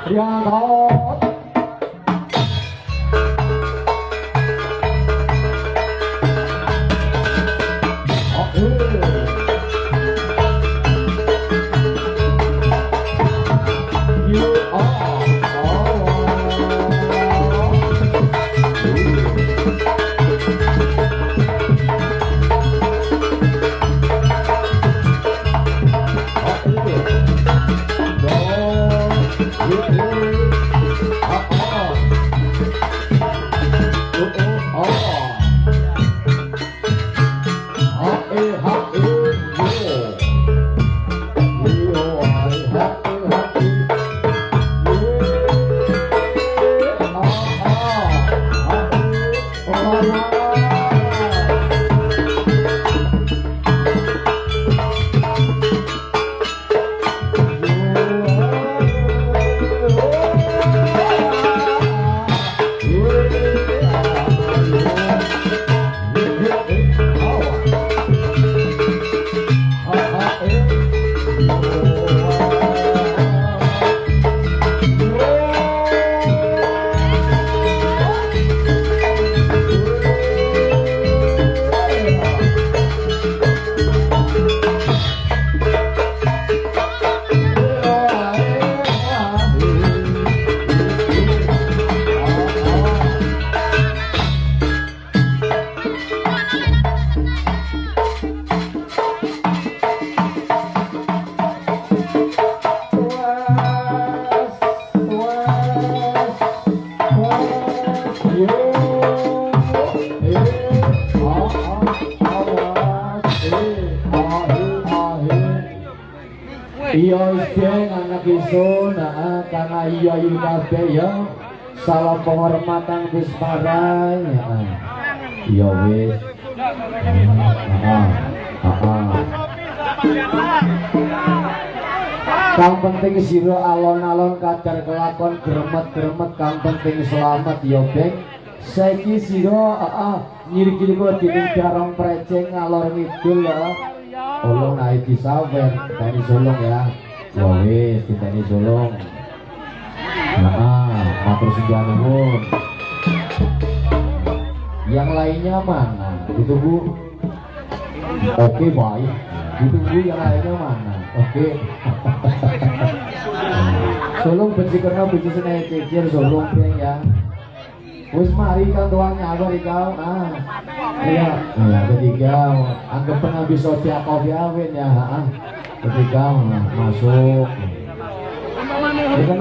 Priyanto iya sing anak isun karena iya kabeh ya salam penghormatan wis parai iya wis kang penting sira alon-alon kadar kelakon gremet-gremet kang penting selamat ya Beng saiki sira nyirikil kok dening darong preceng ngalor ngidul ya Olong naik di sawer, kita ini solong ya. Wawis, kita ini solong. Matur sejanuhun. Yang lainnya mana? Ditunggu. Oke, baik. Ditunggu yang lainnya mana? Oke. Solong benci karena benci senai cecil solong Beng ya. Wis mari kan doang nyabar kau. Iya, ketiga anggap penghabis sosial kopi awin ya. Ketiga masuk. Bukan